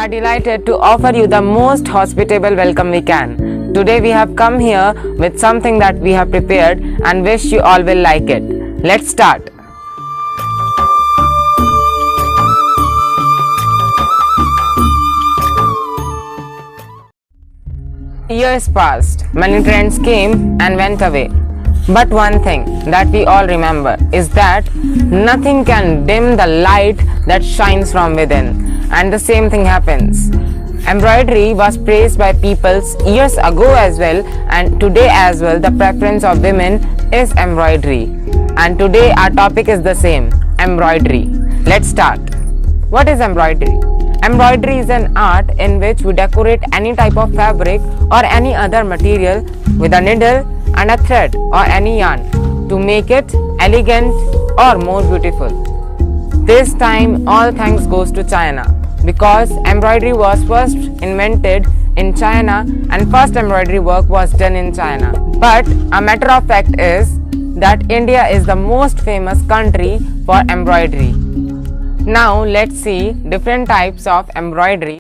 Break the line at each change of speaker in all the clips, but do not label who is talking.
are delighted to offer you the most hospitable welcome we can. Today we have come here with something that we have prepared and wish you all will like it. Let's start. Years passed, many trends came and went away. But one thing that we all remember is that nothing can dim the light that shines from within. And the same thing happens. Embroidery was praised by peoples years ago as well, and today as well the preference of women is embroidery. And today our topic is the same, embroidery. Let's start. What is embroidery? Embroidery is an art in which we decorate any type of fabric or any other material with a needle and a thread or any yarn to make it elegant or more beautiful. This time all thanks goes to China, because embroidery was first invented in China and first embroidery work was done in China. But a matter of fact is that India is the most famous country for embroidery. Now let's see different types of embroidery.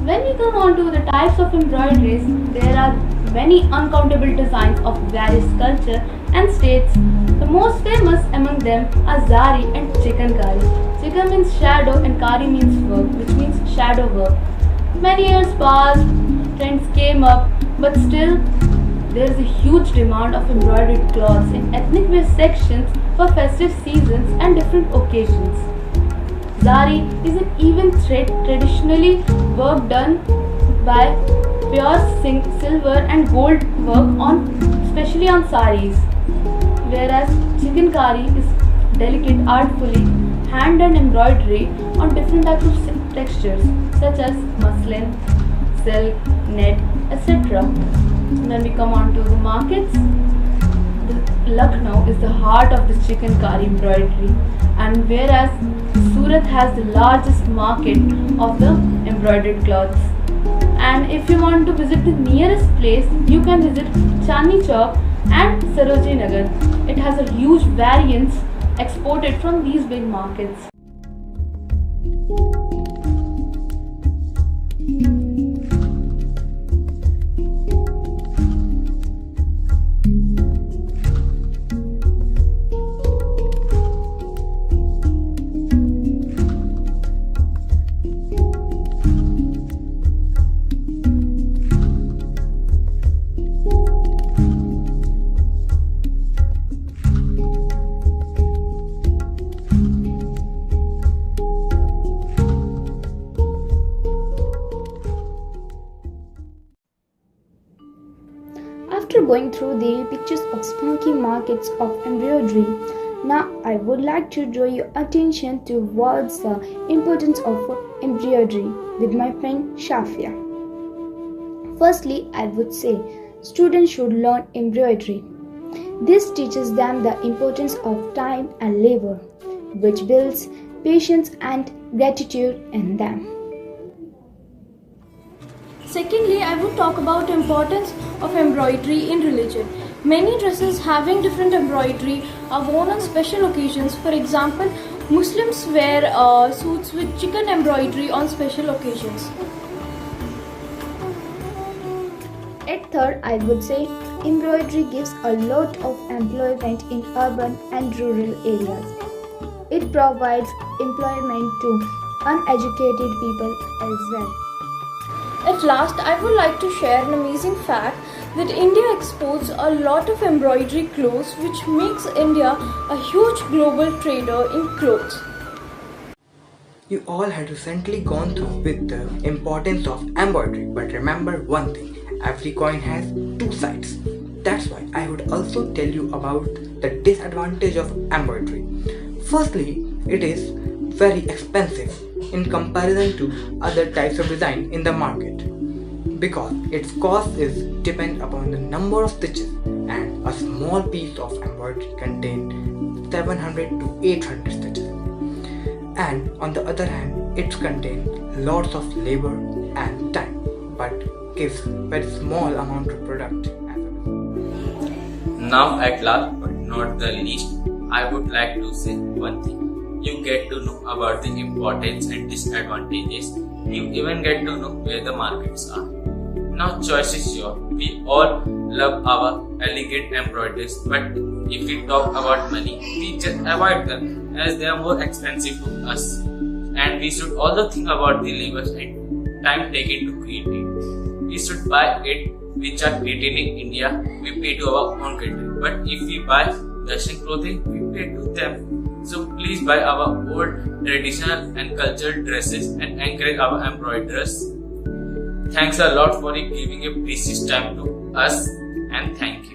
When we come on to the types of embroideries, there are many uncountable designs of various culture and states. The most famous among them are Zari and Chikankari. Chika means shadow and Kari means work, which means shadow work. Many years passed, trends came up, but still there is a huge demand of embroidered cloths in ethnic wear sections for festive seasons and different occasions. Zari is an even thread traditionally work done by pure silver and gold work especially on saris, whereas Chikankari is delicate artfully hand-done embroidery on different types of textures such as muslin, silk, net, etc. When we come on to the markets, Lucknow is the heart of the Chikankari embroidery, and whereas Surat has the largest market of the embroidered cloths. And if you want to visit the nearest place, you can visit Chandni Chowk and Sarojini Nagar. It has a huge variance exported from these big markets.
After going through the pictures of spunky markets of embroidery, now I would like to draw your attention towards the importance of embroidery with my friend Shafia. Firstly, I would say students should learn embroidery. This teaches them the importance of time and labor, which builds patience and gratitude in them.
Secondly, I would talk about the importance of embroidery in religion. Many dresses having different embroidery are worn on special occasions. For example, Muslims wear suits with chikan embroidery on special occasions.
At third, I would say embroidery gives a lot of employment in urban and rural areas. It provides employment to uneducated people as well.
At last, I would like to share an amazing fact that India exports a lot of embroidery clothes, which makes India a huge global trader in clothes.
You all had recently gone through with the importance of embroidery, but remember one thing, every coin has two sides. That's why I would also tell you about the disadvantage of embroidery. Firstly, it is very expensive in comparison to other types of design in the market, because its cost is depend upon the number of stitches, and a small piece of embroidery contains 700 to 800 stitches, and on the other hand it contains lots of labor and time but gives very small amount of product as a result.
Now at last but not the least, I would like to say one thing. You get to know about the importance and disadvantages. You even get to know where the markets are. Now choice is yours. We all love our elegant embroideries, but if we talk about money, we just avoid them as they are more expensive to us. And we should also think about the labor and time taken to create it. We should buy it which are created in India, we pay to our own country. But if we buy Western clothing, we pay to them. So please buy our old traditional and cultural dresses and encourage our embroiderers. Thanks a lot for giving a precious time to us, and thank you.